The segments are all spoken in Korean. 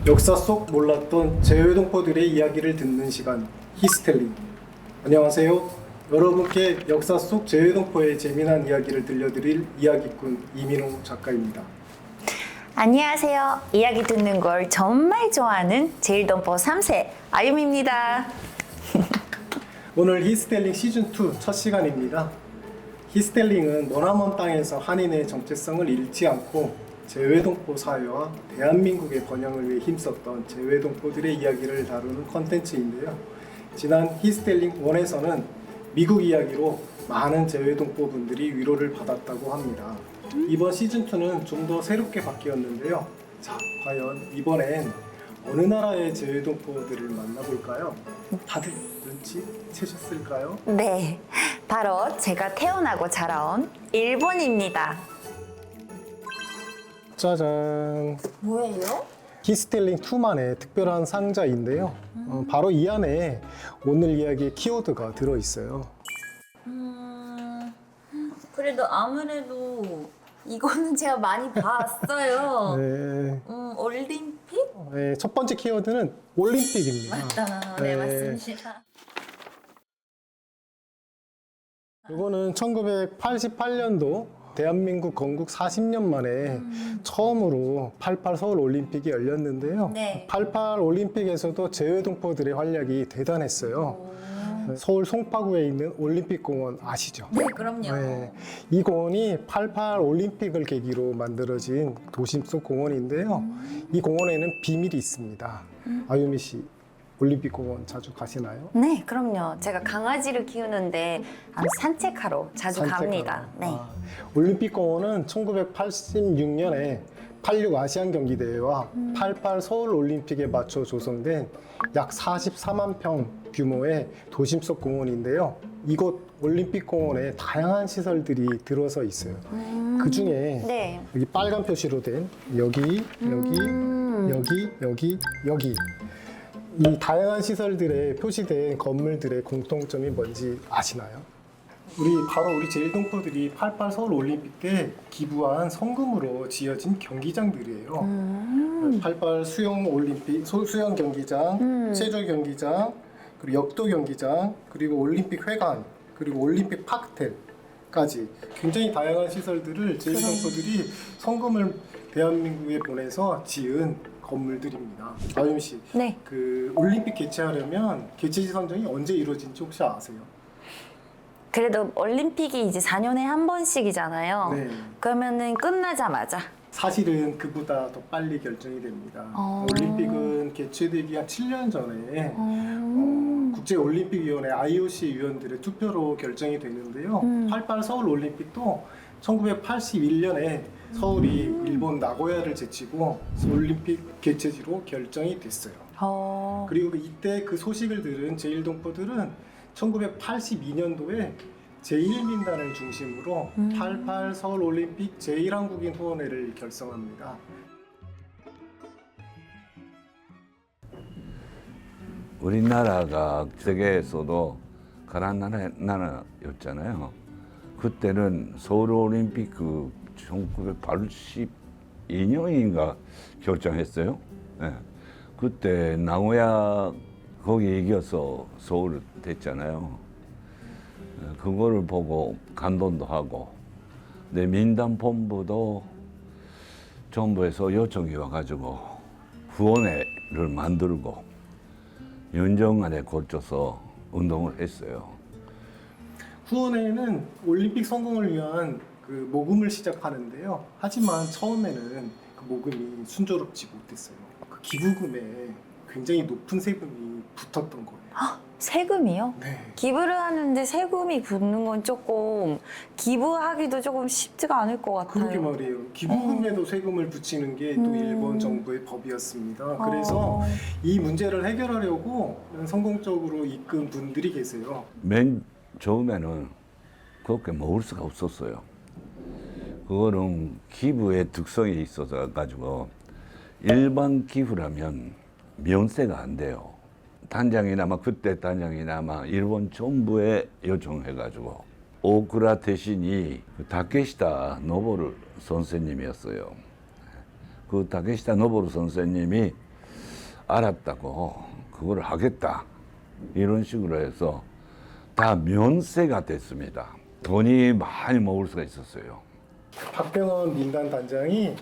역사 속 몰랐던 재외동포들의 이야기를 듣는 시간 히스텔링. 안녕하세요. 여러분께 역사 속 재외동포의 재미난 이야기를 들려드릴 이야기꾼 이민호 작가입니다. 안녕하세요. 이야기 듣는 걸 정말 좋아하는 제일동포 3세 아유미입니다. 오늘 히스텔링 시즌2 첫 시간입니다. 히스텔링은 머나먼 땅에서 한인의 정체성을 잃지 않고 재외동포 사회와 대한민국의 번영을 위해 힘썼던 재외동포들의 이야기를 다루는 컨텐츠인데요. 지난 히스텔링 1에서는 미국 이야기로 많은 재외동포 분들이 위로를 받았다고 합니다. 이번 시즌2는 좀 더 새롭게 바뀌었는데요. 자, 과연 이번엔 어느 나라의 재외동포들을 만나볼까요? 다들 눈치 채셨을까요? 네, 바로 제가 태어나고 자라온 일본입니다. 짜잔! 뭐예요? 히스텔링 2만의 특별한 상자인데요. 바로 이 안에 오늘 이야기의 키워드가 들어있어요. 그래도 아무래도 이거는 제가 많이 봤어요. 네. 올림픽? 네, 첫 번째 키워드는 올림픽입니다. 맞다. 네, 맞습니다. 이거는 1988년도 대한민국 건국 40년 만에 처음으로 88 서울 올림픽이 열렸는데요. 네. 88 올림픽에서도 재외동포들의 활약이 대단했어요. 서울 송파구에 있는 올림픽공원 아시죠? 네, 그럼요. 네, 이 공원이 88 올림픽을 계기로 만들어진 도심 속 공원인데요. 이 공원에는 비밀이 있습니다. 아유미 씨, 올림픽공원 자주 가시나요? 네, 그럼요. 제가 강아지를 키우는데 산책하러 자주 갑니다. 네. 올림픽공원은 1986년에 86 아시안 경기대회와 88 서울 올림픽에 맞춰 조성된 약 44만 평 규모의 도심 속 공원인데요. 이곳 올림픽공원에 다양한 시설들이 들어서 있어요. 그 중에 네. 여기 빨간 표시로 된 여기, 여기 이 다양한 시설들에 표시된 건물들의 공통점이 뭔지 아시나요? 우리 제일동포들이 88 서울 올림픽 때 기부한 성금으로 지어진 경기장들이에요. 88 수영 올림픽 수영 경기장, 체조 경기장, 그리고 역도 경기장, 그리고 올림픽 회관, 그리고 올림픽 파크텔까지 굉장히 다양한 시설들을 제일동포들이 성금을 대한민국에 보내서 지은 건물들입니다. 아유미 씨, 네. 그 올림픽 개최하려면 개최지 선정이 언제 이루어진지 혹시 아세요? 그래도 올림픽이 이제 4년에 한 번씩이잖아요. 네. 그러면은 끝나자마자. 사실은 그보다 더 빨리 결정이 됩니다. 올림픽은 개최되기 한 7년 전에 국제올림픽위원회 IOC 위원들의 투표로 결정이 되는데요. 88 서울 올림픽도 1981년에 서울이 일본 나고야를 제치고 올림픽 개최지로 결정이 됐어요. 그리고 이때 그 소식을 들은 제일동포들은 1982년도에 제1민단을 중심으로 88 서울 올림픽 제1한국인 후원회를 결성합니다. 우리나라가 세계에서도 가난한 나라였잖아요. 그때는 서울올림픽 1982년인가 결정했어요. 네. 그때 나고야 거기 이겨서 서울 됐잖아요. 그거를 보고 감동도 하고, 내 민단 본부도 정부에서 요청이 와가지고 후원회를 만들고 연정안에 걸쳐서 운동을 했어요. 후원회는 올림픽 성공을 위한 그 모금을 시작하는데요. 하지만 처음에는 그 모금이 순조롭지 못했어요. 그 기부금에 굉장히 높은 세금이 붙었던 거예요. 세금이요? 네. 기부를 하는데 세금이 붙는 건 조금 기부하기도 조금 쉽지가 않을 것 같아요. 그러게 말이에요. 기부금에도 세금을 붙이는 게 또 일본 정부의 법이었습니다. 그래서 이 문제를 해결하려고 성공적으로 이끈 분들이 계세요. 맨 처음에는 그렇게 먹을 수가 없었어요. 그거는 기부의 특성이 있어서 가지고 일반 기부라면 면세가 안 돼요. 단장이나마 그때 단장이나마 일본 정부에 요청해가지고 오쿠라 대신이 다케시타 노보루 선생님이었어요. 그 다케시타 노보루 선생님이 알았다고 그걸 하겠다 이런 식으로 해서 다 면세가 됐습니다. 돈이 많이 모을 수가 있었어요. 박병원 민단 단장이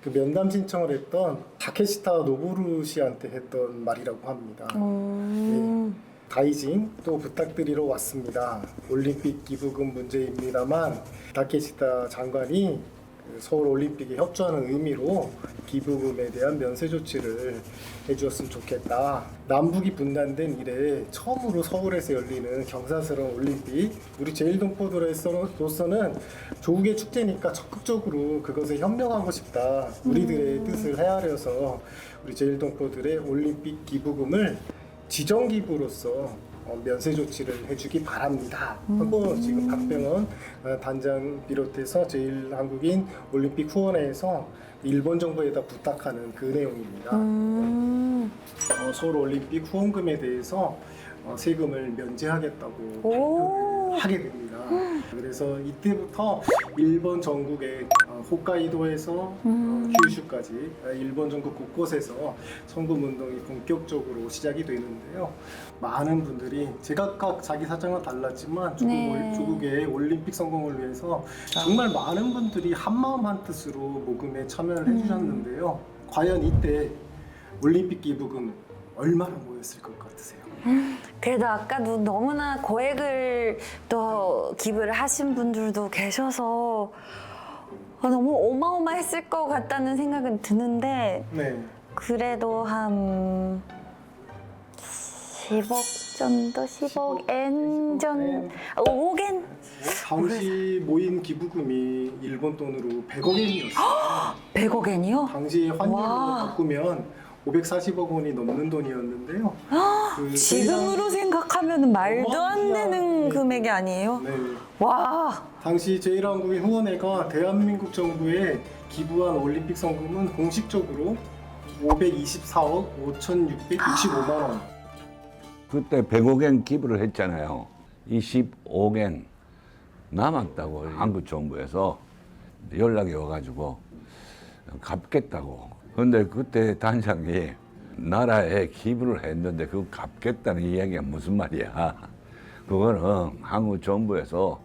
그 면담 신청을 했던 다케시타 노보루 씨한테 했던 말이라고 합니다. 네. 다이징 또 부탁드리러 왔습니다. 올림픽 기부금 문제입니다만 다케시타 장관이 그 서울 올림픽에 협조하는 의미로 기부금에 대한 면세 조치를 해주었으면 좋겠다. 남북이 분단된 이래 처음으로 서울에서 열리는 경사스러운 올림픽, 우리 제일동포들로서는 조국의 축제니까 적극적으로 그것에 협력하고 싶다. 우리들의 뜻을 헤아려서 우리 제일동포들의 올림픽 기부금을 지정 기부로서 면세 조치를 해주기 바랍니다. 하고 지금 박병원 단장 비롯해서 제일한국인 올림픽 후원회에서 일본 정부에다 부탁하는 그 내용입니다. 서울 올림픽 후원금에 대해서 세금을 면제하겠다고 발표를 하게 됩니다. 그래서 이때부터 일본 전국의 홋카이도에서 kyushu까지 일본 전국 곳곳에서 성금 운동이 본격적으로 시작이 되는데요. 많은 분들이 제각각 자기 사정은 달랐지만 네. 조국의 올림픽 성공을 위해서 정말 많은 분들이 한마음 한뜻으로 모금에 참여를 해주셨는데요. 과연 이때 올림픽 기부금 얼마나 모였을 것 같으세요? 그래도 아까도 너무나 고액을 또 기부를 하신 분들도 계셔서 너무 어마어마했을 것 같다는 생각은 드는데 네. 그래도 한 10억 정도? 10억 엔 정도? 5억 당시 모인 기부금이 일본 돈으로 100억 엔이었어요. 100억 엔이요? 당시 환율로 와. 바꾸면 540억 원이 넘는 돈이었는데요. 그 지금으로 생각하면 말도 안 되는 네. 금액이 아니에요? 네. 와, 당시 제일한국인 후원회가 대한민국 정부에 기부한 올림픽 성금은 공식적으로 524억 5,665만 원. 그때 100억엔 기부를 했잖아요. 25억엔 남았다고 한국 정부에서 연락이 와가지고 갚겠다고. 근데 그때 단장이 나라에 기부를 했는데 그거 갚겠다는 이야기가 무슨 말이야. 그거는 한국 정부에서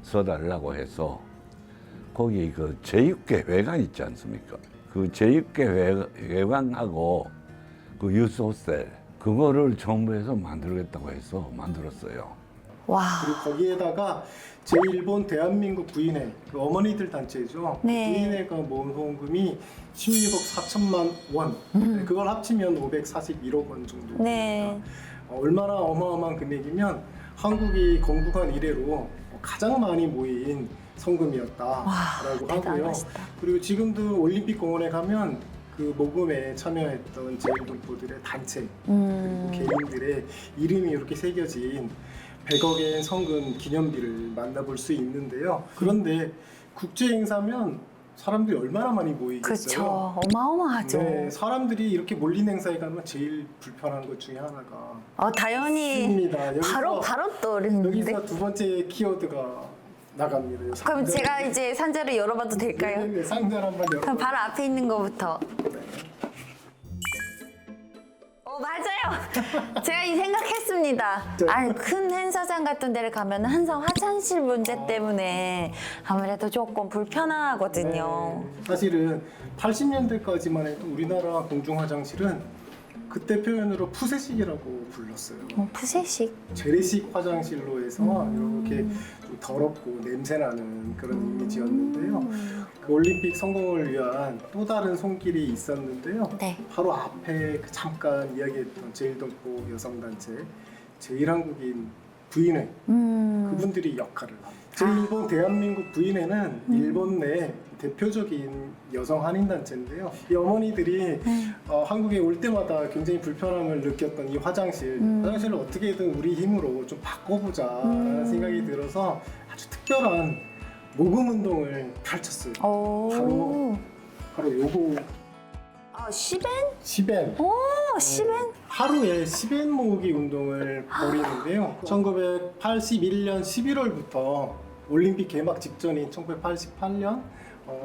써달라고 해서 거기 그 제6개 있지 않습니까? 그 제6개 회관하고 그 유소셀 그거를 정부에서 만들겠다고 해서 만들었어요. 와. 그리고 거기에다가 제일본 대한민국 부인회, 그 어머니들 단체죠. 네. 부인회가 모은 후원금이 16억 4천만 원. 네, 그걸 합치면 541억 원 정도. 네. 얼마나 어마어마한 금액이면 한국이 건국한 이래로 가장 많이 모인 성금이었다라고 하고요. 대단하시다. 그리고 지금도 올림픽 공원에 가면 그 모금에 참여했던 제일동포들의 단체 그리고 개인들의 이름이 이렇게 새겨진 100억엔 성금 기념비를 만나볼 수 있는데요. 그런데 국제 행사면 사람들이 얼마나 많이 모이겠어요? 그렇죠. 어마어마하죠. 네, 사람들이 이렇게 몰린 행사에 가면 제일 불편한 것 중에 하나가 당연히 있습니다. 여기서 바로 떠오르는데. 여기서 두 번째 키워드가 나갑니다. 여기서. 그럼 제가 이제 상자를 열어봐도 될까요? 네, 상자를 한번 열어. 그럼 바로 앞에 있는 거부터. 맞아요. 제가 이 생각했습니다. 네. 아니 큰 행사장 같은 데를 가면 항상 화장실 문제 때문에 아무래도 조금 불편하거든요. 네, 사실은 80년대까지만 해도 우리나라 공중 화장실은 그때 표현으로 푸세식이라고 불렀어요. 푸세식. 재래식 화장실로 해서 이렇게 좀 더럽고 냄새나는 그런 이미지였는데요. 그 올림픽 성공을 위한 또 다른 손길이 있었는데요. 네. 바로 앞에 그 잠깐 이야기했던 제일동포 여성단체 제일한국인 부인회 그분들이 역할을 합니다. 제일본 대한민국 부인회는 일본 내 대표적인 여성 한인 단체인데요. 이 어머니들이 한국에 올 때마다 굉장히 불편함을 느꼈던 이 화장실을 어떻게든 우리 힘으로 좀 바꿔보자라는 생각이 들어서 아주 특별한 모금 운동을 펼쳤어요. 바로 요거 시벤? 시벤. 시벤? 하루에 10엔 모으기 운동을 벌이는데요. 1981년 11월부터 올림픽 개막 직전인 1988년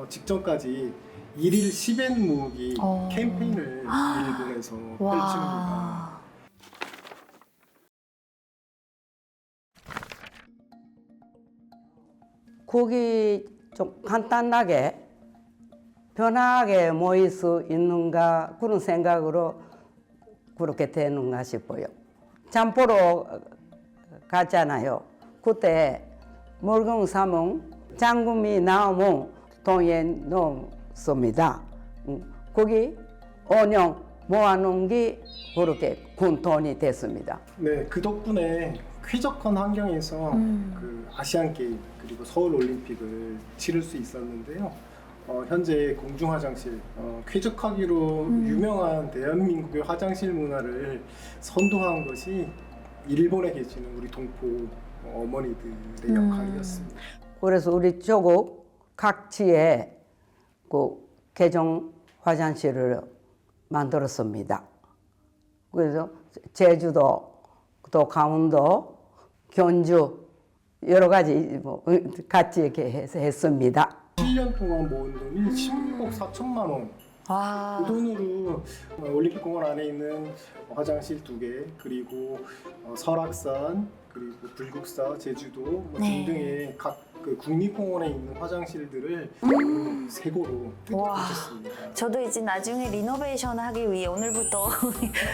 직전까지 일일 10엔 모으기 어. 캠페인을 일본에서 펼칩니다. 와. 국이 좀 간단하게 편하게 모일 수 있는가 그런 생각으로 그렇게 되는가 싶어요. 잠보러 갔잖아요. 그때 물건 사면 잔금이 나오면 돈에 넣습니다. 거기 5년 모아놓은 게 그렇게 큰 돈이 됐습니다. 네, 그 덕분에 쾌적한 환경에서 그 아시안 게임 그리고 서울 올림픽을 치를 수 있었는데요. 현재 공중 화장실, 쾌적하기로 유명한 대한민국의 화장실 문화를 선도한 것이 일본에 계시는 우리 동포 어머니들의 역할이었습니다. 그래서 우리 조국 각지에 그 개정 화장실을 만들었습니다. 그래서 제주도, 또 강원도, 견주 여러 가지 뭐 같이 이렇게 해서 했습니다. 7년 동안 모은 돈이 16억 4천만 원. 와. 그 돈으로 올림픽공원 안에 있는 화장실 2개, 그리고 설악산, 그리고 불국사, 제주도 뭐 네. 등등의 각 그 국립공원에 있는 화장실들을 새 고로 와. 뜯어보셨습니다. 저도 이제 나중에 리노베이션 하기 위해 오늘부터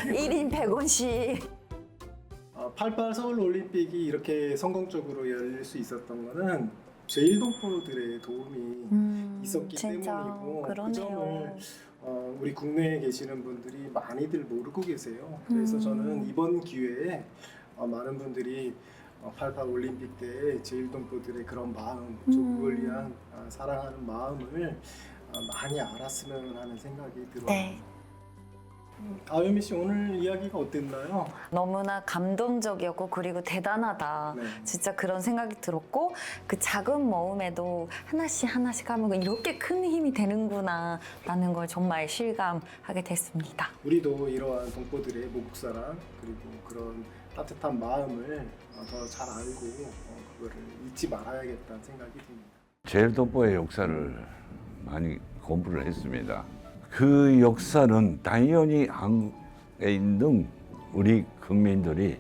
1인 100원씩. 88 서울 올림픽이 이렇게 성공적으로 열릴 수 있었던 거는 제1동포들의 도움이 있었기 진짜 때문이고 그 그러네요. 점을 우리 국내에 계시는 분들이 많이들 모르고 계세요. 그래서 저는 이번 기회에 많은 분들이 88 올림픽 때 제1동포들의 그런 마음, 조국을 위한 사랑하는 마음을 많이 알았으면 하는 생각이 들어요. 네. 아유미 씨 오늘 이야기가 어땠나요? 너무나 감동적이었고 그리고 대단하다. 네. 진짜 그런 생각이 들었고 그 작은 모음에도 하나씩 하면 이렇게 큰 힘이 되는구나 라는 걸 정말 실감하게 됐습니다. 우리도 이러한 동포들의 모국사랑 그리고 그런 따뜻한 마음을 더 잘 알고 그거를 잊지 말아야겠다는 생각이 듭니다. 제일동포의 역사를 많이 공부를 했습니다. 그 역사는 당연히 한국에 있는 우리 국민들이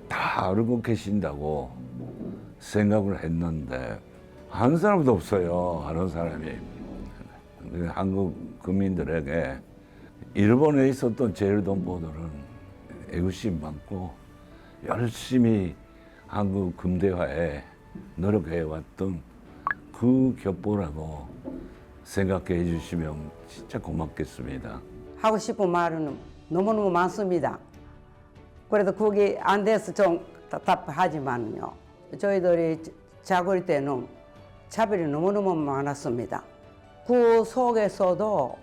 다 알고 계신다고 생각을 했는데 한 사람도 없어요. 아는 사람이. 한국 국민들에게 일본에 있었던 제일동포들은 애국심 많고 열심히 한국 근대화에 노력해왔던 그 격보라고 생각해 주시면 진짜 고맙겠습니다. 하고 싶은 말은 너무너무 많습니다. 그래도 그게 안 돼서 좀 답답하지만요. 저희들이 작을 때는 차별이 너무너무 많았습니다. 그 속에서도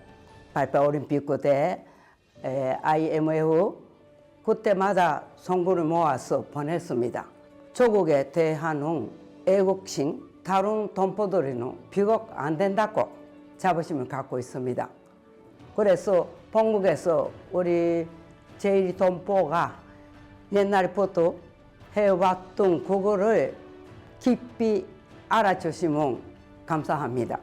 88 올림픽 때 IMF 그때마다 성부를 모아서 보냈습니다. 조국에 대한 애국심 다른 동포들은 비극 안 된다고 자부심을 갖고 있습니다. 그래서 본국에서 우리 제1동포가 옛날부터 해왔던 그거를 깊이 알아주시면 감사합니다.